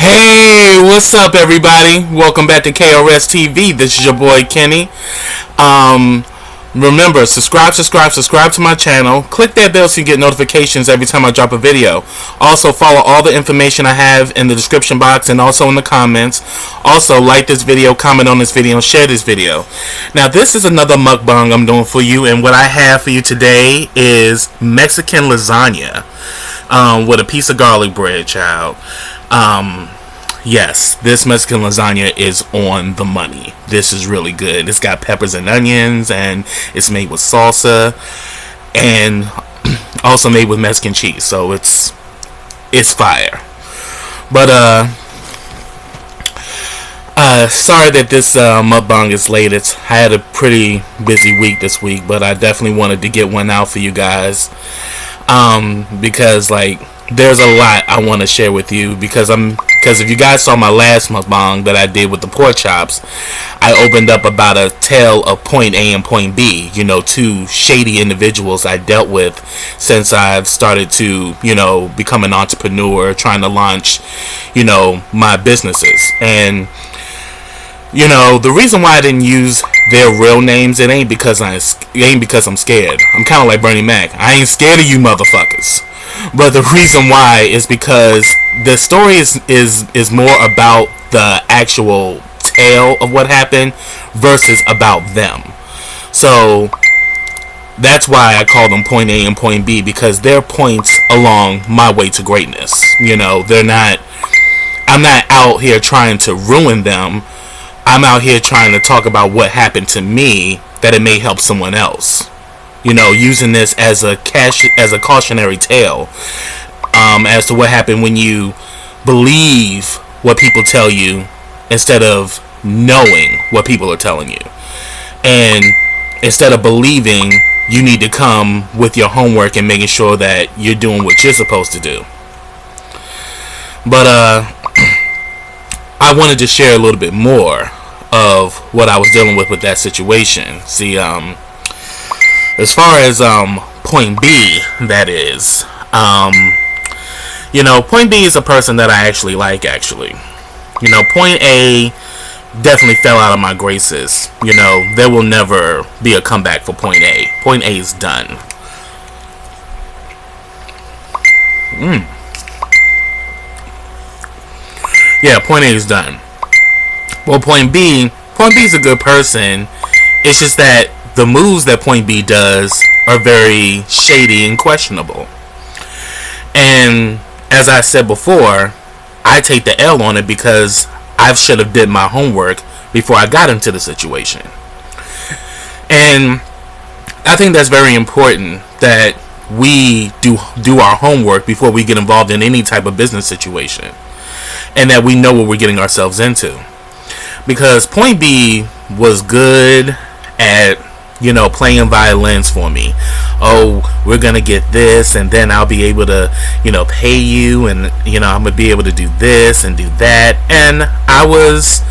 Hey, what's up, everybody? Welcome back to KRSTV. This is your boy Kenny. Remember, subscribe to my channel. Click that bell so you get notifications every time I drop a video. Also, follow all the information I have in the description box and also in the comments. Also, like this video, comment on this video, and share this video. Now, this is another mukbang I'm doing for you, and what I have for you today is Mexican lasagna with a piece of garlic bread, child. Yes, this Mexican lasagna is on the money. This is really good. It's got peppers and onions, and it's made with salsa, and also made with Mexican cheese. So it's fire. But sorry that this mukbang is late. I had a pretty busy week this week, but I definitely wanted to get one out for you guys. Because like there's a lot I want to share with you, because if you guys saw my last mukbang that I did with the pork chops, I opened up about a tale of point A and point B, you know, two shady individuals I dealt with since I've started to, you know, become an entrepreneur, trying to launch, you know, my businesses. And you know, the reason why I didn't use their real names, it ain't because I'm scared. I'm kind of like Bernie Mac. I ain't scared of you motherfuckers. But the reason why is because the story is more about the actual tale of what happened versus about them. So that's why I call them point A and point B, because they're points along my way to greatness. You know, I'm not out here trying to ruin them. I'm out here trying to talk about what happened to me, that it may help someone else. You know, using this as a cautionary tale as to what happened when you believe what people tell you instead of knowing what people are telling you. And instead of believing, you need to come with your homework and making sure that you're doing what you're supposed to do. But I wanted to share a little bit more of what I was dealing with that situation. See, as far as point B, that is, you know, point B is a person that I actually like, actually. You know, point A definitely fell out of my graces. You know, there will never be a comeback for point A. Point A is done. Yeah, point A is done. Well, point B is a good person. It's just that the moves that point B does are very shady and questionable. And as I said before, I take the L on it because I should have did my homework before I got into the situation. And I think that's very important, that we do our homework before we get involved in any type of business situation, and that we know what we're getting ourselves into. Because point B was good at, you know, playing violins for me. Oh, we're gonna get this, and then I'll be able to, you know, pay you, and you know, I'm gonna be able to do this and do that. And I was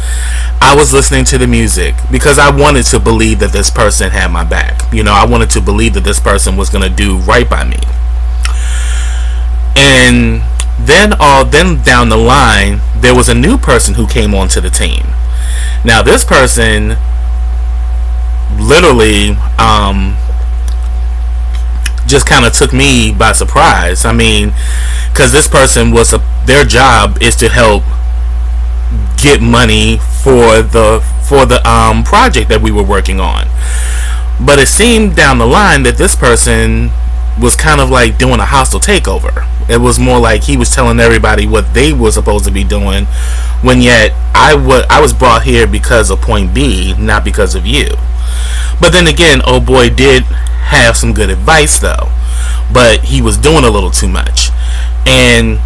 listening to the music because I wanted to believe that this person had my back. You know, I wanted to believe that this person was gonna do right by me. And then down the line, there was a new person who came onto the team. Now, this person literally just kind of took me by surprise. I mean, because this person their job is to help get money for the project that we were working on. But it seemed down the line that this person was kind of like doing a hostile takeover. It was more like he was telling everybody what they were supposed to be doing, when yet I was brought here because of point B, not because of you. But then again, old boy did have some good advice though, but he was doing a little too much. And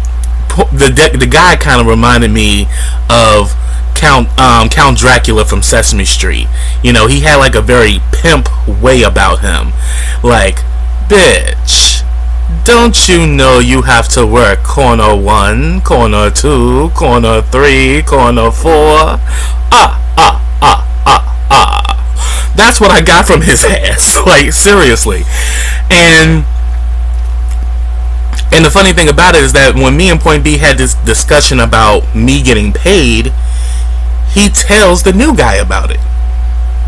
the guy kind of reminded me of Count Dracula from Sesame Street. You know, he had like a very pimp way about him. Like, bitch, don't you know you have to work corner 1, corner 2, corner 3, corner 4? That's what I got from his ass. Like, seriously. And the funny thing about it is that when me and Point B had this discussion about me getting paid, he tells the new guy about it.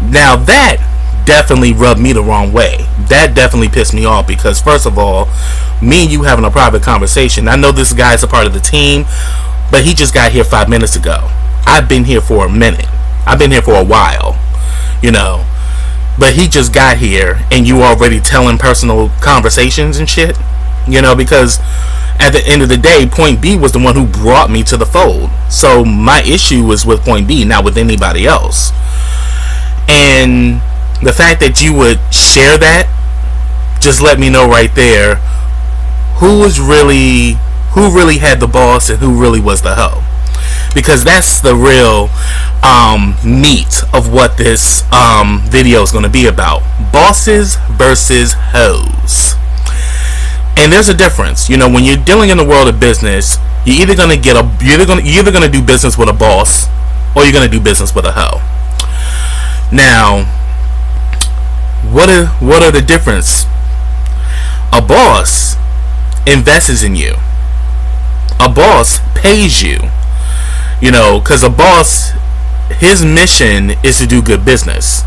Now that definitely rubbed me the wrong way. That definitely pissed me off, because first of all, me and you having a private conversation. I know this guy's a part of the team, but he just got here 5 minutes ago. I've been here for a minute. I've been here for a while, you know. But he just got here and you already telling personal conversations and shit. You know, because at the end of the day, Point B was the one who brought me to the fold. So my issue was with Point B, not with anybody else. And the fact that you would share that just let me know right there who really had the boss and who really was the hoe. Because that's the real meat of what this video is going to be about. Bosses versus hoes. And there's a difference. You know, when you're dealing in the world of business, you're either going to do business with a boss, or you're going to do business with a hoe. Now, what are the difference? A boss invests in you. A boss pays you. You know, because a boss, his mission is to do good business.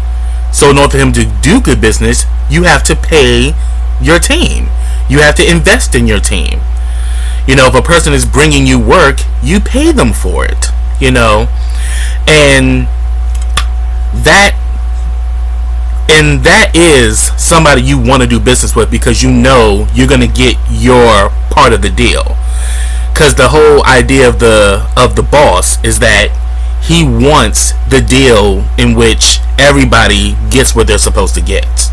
So in order for him to do good business, you have to pay your team. You have to invest in your team. You know, if a person is bringing you work, you pay them for it. You know, and that is somebody you want to do business with, because you know you're going to get your part of the deal. Because the whole idea of the boss is that he wants the deal in which everybody gets what they're supposed to get.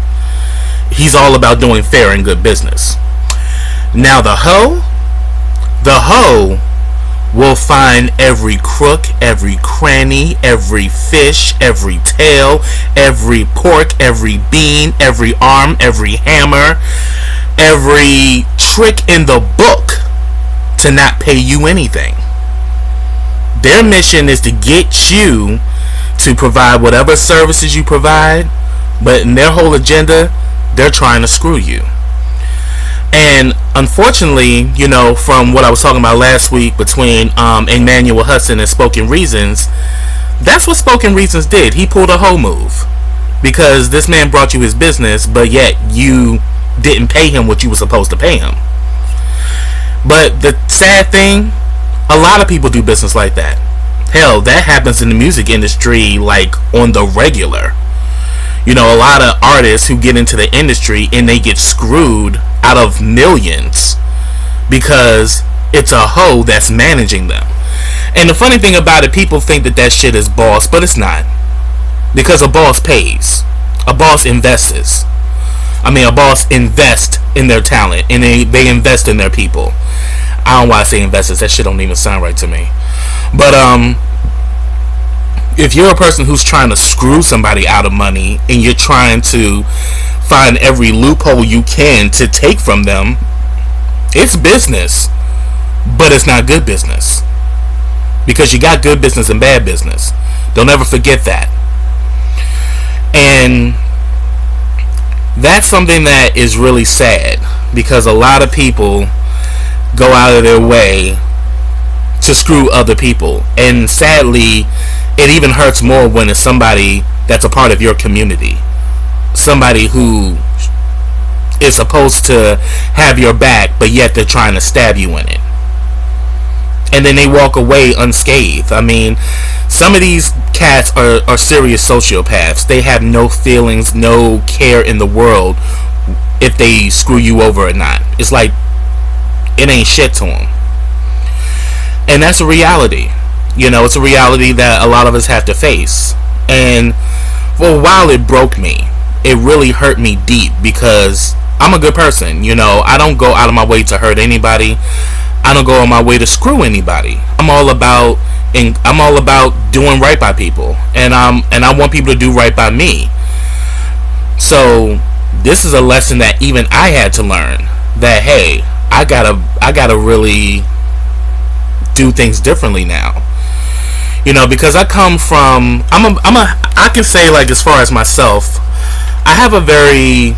He's all about doing fair and good business. Now the hoe will find every crook, every cranny, every fish, every tail, every pork, every bean, every arm, every hammer, every trick in the book to not pay you anything. Their mission is to get you to provide whatever services you provide, but in their whole agenda, they're trying to screw you. And unfortunately, you know, from what I was talking about last week between Emmanuel Hudson and Spoken Reasons, that's what Spoken Reasons did. He pulled a hoe move, because this man brought you his business, but yet you didn't pay him what you were supposed to pay him. But the sad thing, a lot of people do business like that. Hell, that happens in the music industry like on the regular. You know, a lot of artists who get into the industry and they get screwed out of millions because it's a hoe that's managing them. And the funny thing about it, people think that shit is boss, but it's not. Because a boss pays. A boss invests. A boss invests in their talent, and they invest in their people. I don't know why I say investors. That shit don't even sound right to me. But if you're a person who's trying to screw somebody out of money and you're trying to find every loophole you can to take from them, it's business, but it's not good business, because you got good business and bad business. Don't ever forget that. And that's something that is really sad, because a lot of people go out of their way to screw other people, and sadly it even hurts more when it's somebody that's a part of your community, somebody who is supposed to have your back, but yet they're trying to stab you in it, and then they walk away unscathed. Some of these cats are serious sociopaths. They have no feelings, no care in the world if they screw you over or not. It's like it ain't shit to them. And that's a reality. You know, it's a reality that a lot of us have to face. And for a while it broke me. It really hurt me deep, because I'm a good person. You know, I don't go out of my way to hurt anybody. I don't go on my way to screw anybody. I'm all about and I'm all about doing right by people, and I want people to do right by me. So this is a lesson that even I had to learn, that hey, I gotta really do things differently now. Because I come from, I can say, like, as far as myself, I have a very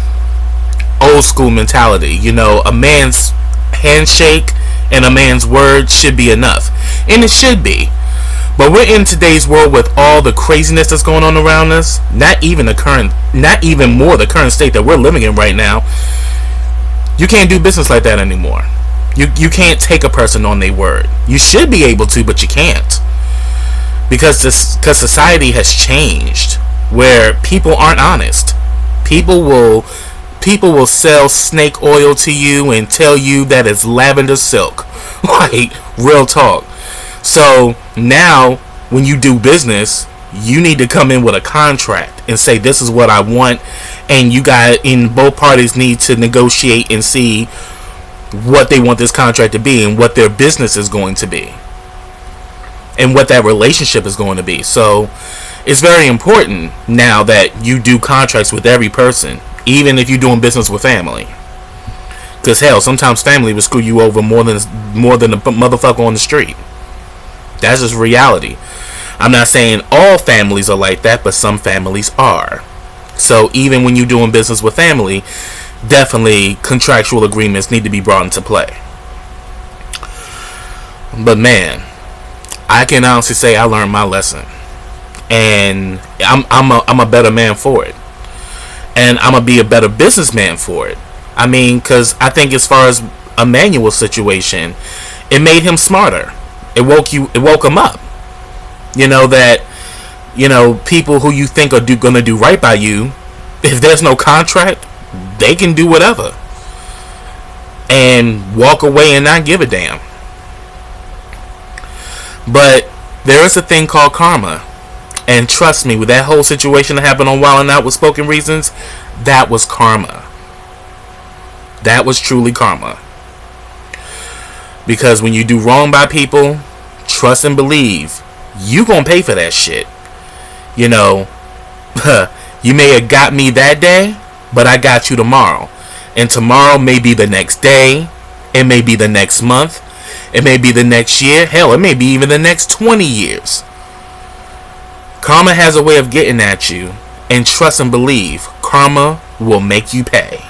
old school mentality. A man's handshake and a man's word should be enough, and it should be. But we're in today's world with all the craziness that's going on around us. Not even the current state that we're living in right now. You can't do business like that anymore. You can't take a person on their word. You should be able to, but you can't, because society has changed, where people aren't honest. People will sell snake oil to you and tell you that it's lavender silk. Like, real talk. So now when you do business, you need to come in with a contract and say, this is what I want, and both parties need to negotiate and see what they want this contract to be, and what their business is going to be, and what that relationship is going to be. So it's very important now that you do contracts with every person, even if you're doing business with family. Because hell, sometimes family will screw you over more than a motherfucker on the street. That's just reality. I'm not saying all families are like that, but some families are. So even when you're doing business with family, definitely contractual agreements need to be brought into play. But man, I can honestly say I learned my lesson, and I'm a better man for it, and I'm gonna be a better businessman for it. I mean, because I think as far as a manual situation, it made him smarter. It woke him up. That people who you think are gonna do right by you, if there's no contract, they can do whatever and walk away and not give a damn. But there is a thing called karma, and trust me, with that whole situation that happened on Wild 'N Out with Spoken Reasons, that was karma. That was truly karma. Because when you do wrong by people, trust and believe, you gonna pay for that shit. You may have got me that day, but I got you tomorrow. And tomorrow may be the next day. It may be the next month. It may be the next year. Hell, it may be even the next 20 years. Karma has a way of getting at you. And trust and believe, karma will make you pay.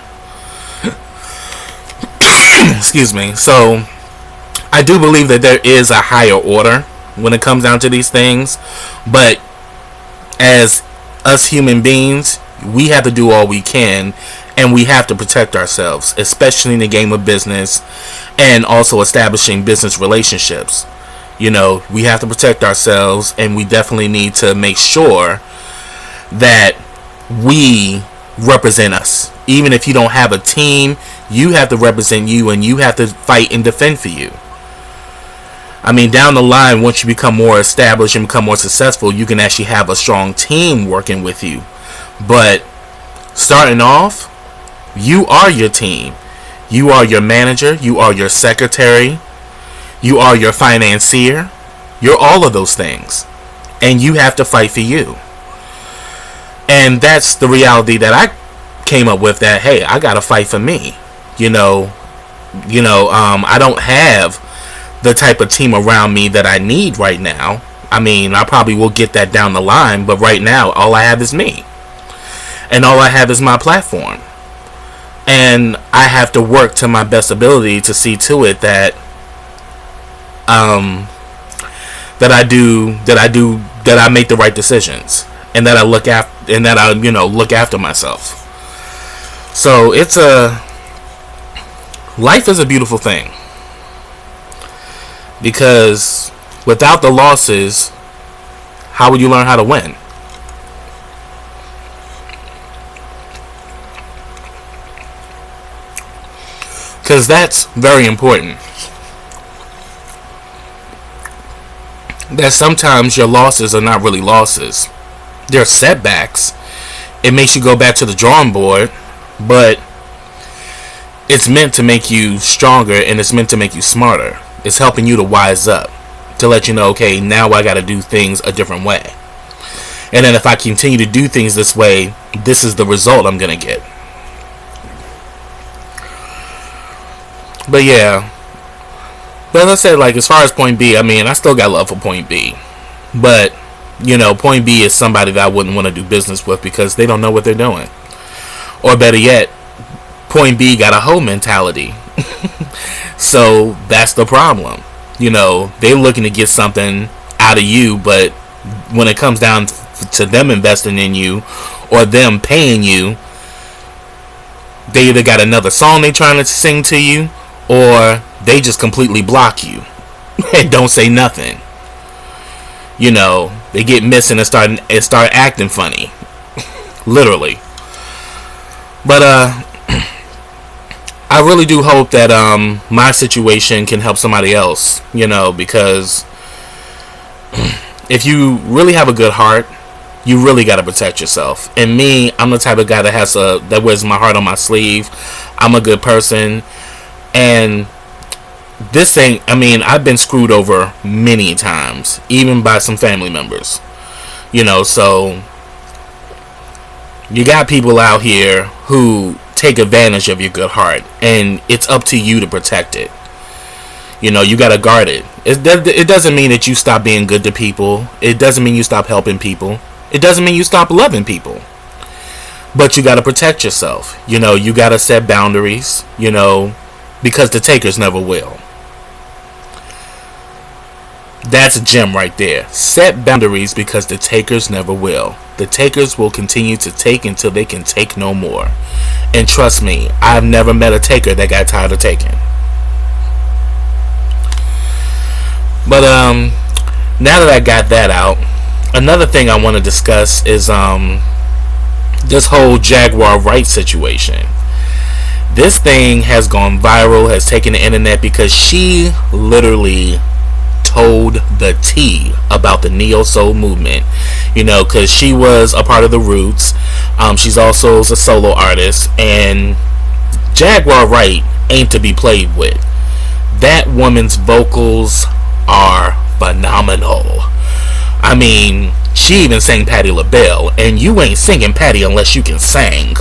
Excuse me. So, I do believe that there is a higher order when it comes down to these things. But as us human beings, we have to do all we can, and we have to protect ourselves, especially in the game of business and also establishing business relationships. We have to protect ourselves, and we definitely need to make sure that we represent us. Even if you don't have a team, you have to represent you, and you have to fight and defend for you. I mean, down the line, once you become more established and become more successful, you can actually have a strong team working with you. But starting off, you are your team. You are your manager. You are your secretary. You are your financier. You're all of those things. And you have to fight for you. And that's the reality that I came up with, that, hey, I got to fight for me. I don't have the type of team around me that I need right now. I mean, I probably will get that down the line, but right now, all I have is me. And all I have is my platform. And I have to work to my best ability to see to it that I make the right decisions, and that I look after myself. So life is a beautiful thing, because without the losses, how would you learn how to win? Because that's very important. That sometimes your losses are not really losses. They're setbacks. It makes you go back to the drawing board, but it's meant to make you stronger, and it's meant to make you smarter. It's helping you to wise up. to let you know, okay, now I got to do things a different way. And then if I continue to do things this way, this is the result I'm going to get. But yeah. But as I said, like, as far as Point B, I mean, I still got love for Point B. But, you know, Point B is somebody that I wouldn't want to do business with because they don't know what they're doing. Or better yet, Point B got a hoe mentality. So that's the problem. You know, they're looking to get something out of you, but when it comes down to them investing in you or them paying you, they either got another song they trying to sing to you, or they just completely block you and don't say nothing. You know, they get missing and start acting funny. Literally. But I really do hope that my situation can help somebody else, you know, because if you really have a good heart, you really got to protect yourself. And me, I'm the type of guy that wears my heart on my sleeve. I'm a good person. And this thing, I mean, I've been screwed over many times, even by some family members. You know, so you got people out here who take advantage of your good heart, and it's up to you to protect it. You know, you got to guard it. It doesn't mean that you stop being good to people. It doesn't mean you stop helping people. It doesn't mean you stop loving people. But you got to protect yourself. You know, you got to set boundaries, you know, because the takers never will. That's a gem right there. Set boundaries because the takers never will. The takers will continue to take until they can take no more. And trust me, I've never met a taker that got tired of taking. But now that I got that out, another thing I want to discuss is this whole Jaguar Wright situation. This thing has gone viral, has taken the internet because she literally told the tea about the neo soul movement, you know, because she was a part of the Roots. She's also a solo artist, and Jaguar Wright ain't to be played with. That woman's vocals are phenomenal. I mean, she even sang Patti LaBelle, and you ain't singing Patti unless you can sing.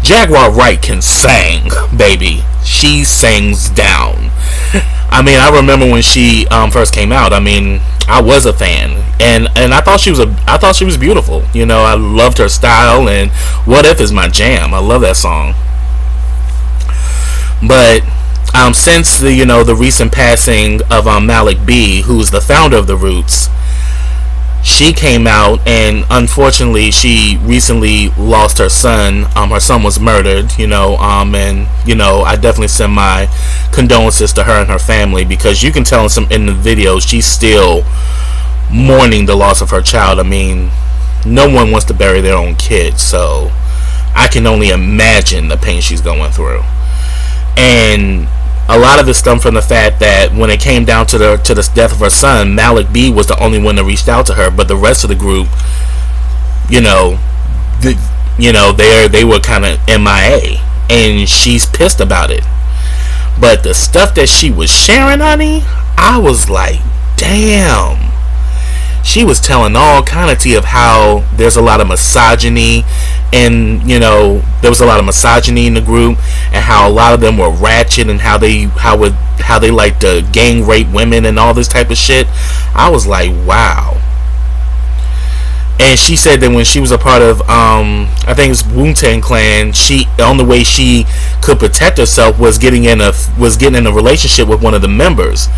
Jaguar Wright can sing, baby. She sings down. I mean, I remember when she first came out. I mean, I was a fan, and I thought she was beautiful. You know, I loved her style, and What If is my jam. I love that song. But since the recent passing of Malik B, who's the founder of the Roots, she came out, and unfortunately she recently lost her son. Her son was murdered, and I definitely send my condolences to her and her family, because you can tell in the videos she's still mourning the loss of her child. I mean, no one wants to bury their own kid, so I can only imagine the pain she's going through. And a lot of it stemmed from the fact that when it came down to the death of her son, Malik B was the only one that reached out to her, but the rest of the group, they were kind of MIA, and she's pissed about it. But the stuff that she was sharing, honey, I was like, damn. She was telling all kind of tea of how there's a lot of misogyny, and there was a lot of misogyny in the group, and how a lot of them were ratchet, and how they like to gang rape women and all this type of shit. I was like, wow. And she said that when she was a part of I think it was Wu-Tang Clan, the only way she could protect herself was getting in a relationship with one of the members.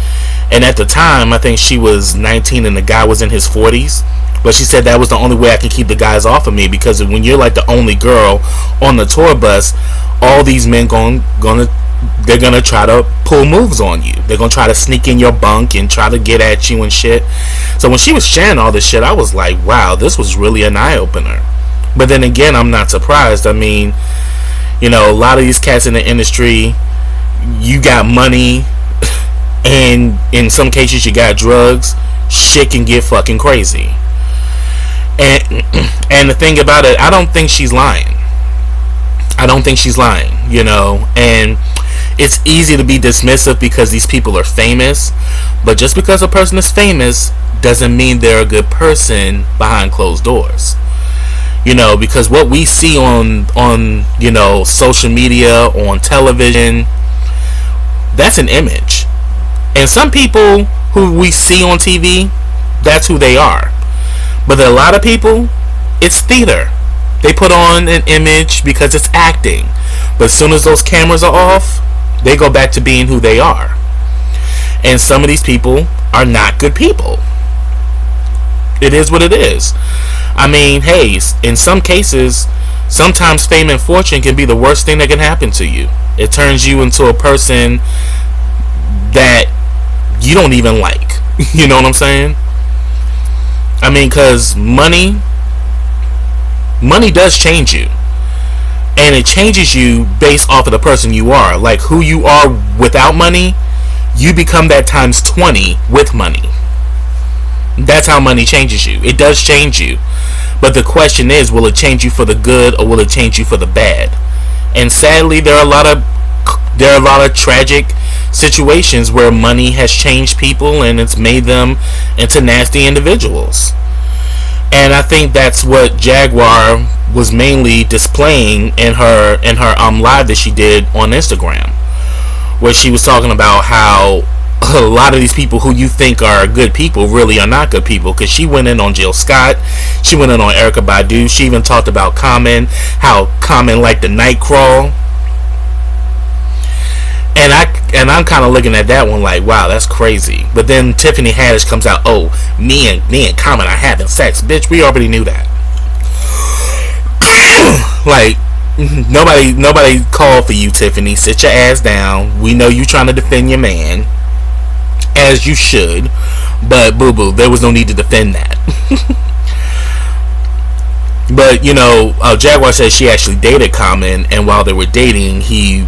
And at the time, I think she was 19 and the guy was in his 40s. But she said that was the only way I could keep the guys off of me, because when you're like the only girl on the tour bus, all these men they're gonna try to pull moves on you. They're gonna try to sneak in your bunk and try to get at you and shit. So when she was sharing all this shit, I was like, wow, this was really an eye-opener. But then again, I'm not surprised. I mean, a lot of these cats in the industry, you got money, and in some cases you got drugs. Shit can get fucking crazy. And the thing about it, I don't think she's lying. And it's easy to be dismissive because these people are famous, but just because a person is famous doesn't mean they're a good person behind closed doors. Because what we see on social media, on television, that's an image. And some people who we see on TV, that's who they are. But there are a lot of people, it's theater. They put on an image because it's acting. But as soon as those cameras are off, they go back to being who they are. And some of these people are not good people. It is what it is. I mean, hey, in some cases, sometimes fame and fortune can be the worst thing that can happen to you. It turns you into a person that you don't even like. You know what I'm saying? I mean, because money does change you. And it changes you based off of the person you are. Like who you are without money, you become that times 20 with money. That's how money changes you. It does change you. But the question is, will it change you for the good or will it change you for the bad? And sadly, there are a lot of tragic situations where money has changed people and it's made them into nasty individuals. And I think that's what Jaguar was mainly displaying in her live that she did on Instagram, where she was talking about how a lot of these people who you think are good people really are not good people. Because she went in on Jill Scott, she went in on Erykah Badu, she even talked about Common, how Common liked the night crawl. And I'm kind of looking at that one like, wow, that's crazy. But then Tiffany Haddish comes out, oh, me and Common are having sex. Bitch, we already knew that. Like, nobody called for you, Tiffany. Sit your ass down. We know you trying to defend your man, as you should. But boo-boo, there was no need to defend that. But, Jaguar said she actually dated Common, and while they were dating, he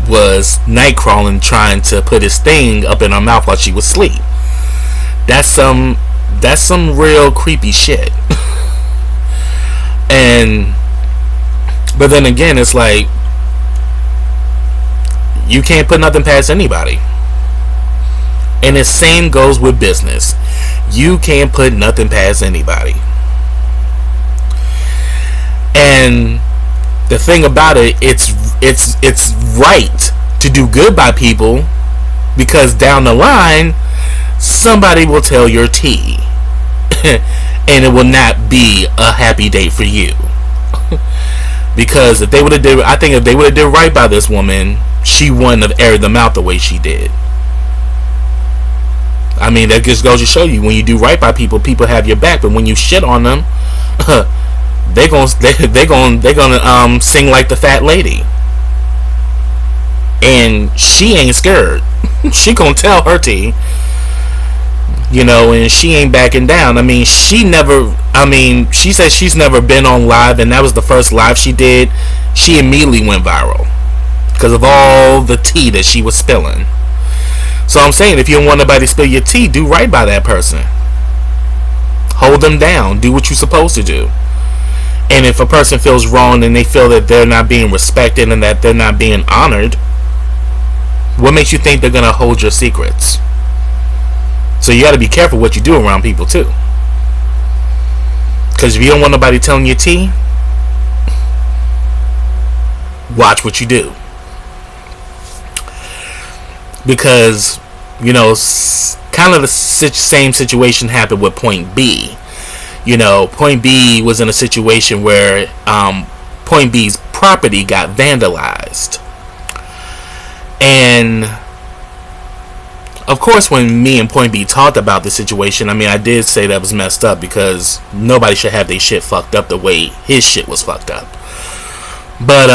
was night crawling, trying to put his thing up in her mouth while she was asleep. That's some real creepy shit. But then again, it's like you can't put nothing past anybody. And the same goes with business. You can't put nothing past anybody. And the thing about it, it's right to do good by people, because down the line somebody will tell your tea and it will not be a happy day for you. Because if they would have did right by this woman, she wouldn't have aired them out the way she did. I mean, that just goes to show you, when you do right by people, people have your back. But when you shit on them, they gonna sing like the fat lady, and she ain't scared. She gonna tell her tea, and she ain't backing down. I mean, she said she's never been on live, and that was the first live she did. She immediately went viral because of all the tea that she was spilling. So I'm saying, if you don't want nobody to spill your tea, do right by that person. Hold them down. Do what you're supposed to do. And if a person feels wrong and they feel that they're not being respected and that they're not being honored, what makes you think they're going to hold your secrets? So you got to be careful what you do around people too. Because if you don't want nobody telling your tea, watch what you do. Because, kind of the same situation happened with Point B. Point B was in a situation where Point B's property got vandalized. And of course, when me and Point B talked about the situation, I did say that was messed up, because nobody should have their shit fucked up the way his shit was fucked up. But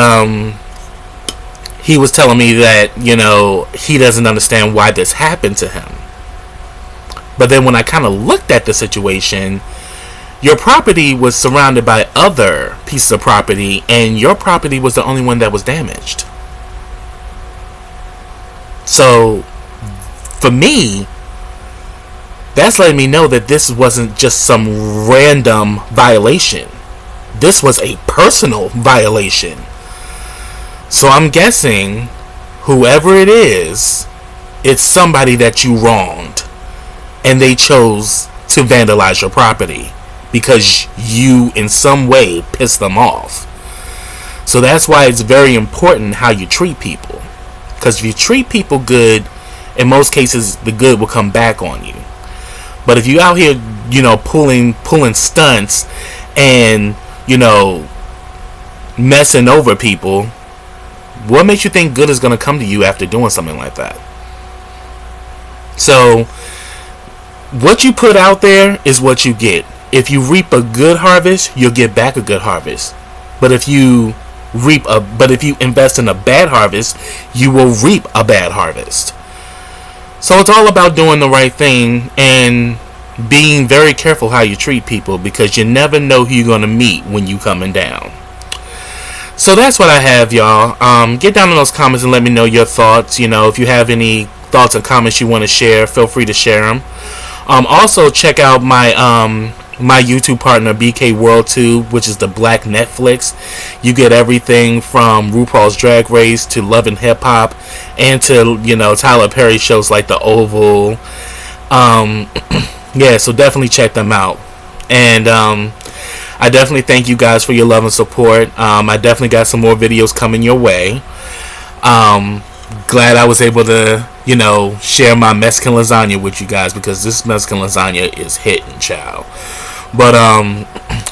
he was telling me that, he doesn't understand why this happened to him. But then when I kind of looked at the situation, your property was surrounded by other pieces of property, and your property was the only one that was damaged. So, for me, that's letting me know that this wasn't just some random violation. This was a personal violation. So I'm guessing whoever it is, it's somebody that you wronged, and they chose to vandalize your property because you in some way pissed them off. So that's why it's very important how you treat people, because if you treat people good, in most cases the good will come back on you. But if you out here, pulling stunts and messing over people, what makes you think good is going to come to you after doing something like that? So what you put out there is what you get. If you reap a good harvest, you'll get back a good harvest. But if you invest in a bad harvest, you will reap a bad harvest. So it's all about doing the right thing and being very careful how you treat people, because you never know who you're going to meet when you coming down. So that's what I have, y'all. Get down in those comments and let me know your thoughts. If you have any thoughts or comments you want to share, feel free to share them. Also check out my my YouTube partner, BK World 2, which is the Black Netflix. You get everything from RuPaul's Drag Race to Love and Hip Hop, and to Tyler Perry shows like The Oval. Yeah, so definitely check them out. And I definitely thank you guys for your love and support. I definitely got some more videos coming your way. Glad I was able to share my Mexican lasagna with you guys, because this Mexican lasagna is hitting, child. But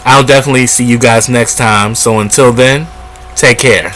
I'll definitely see you guys next time. So until then, take care.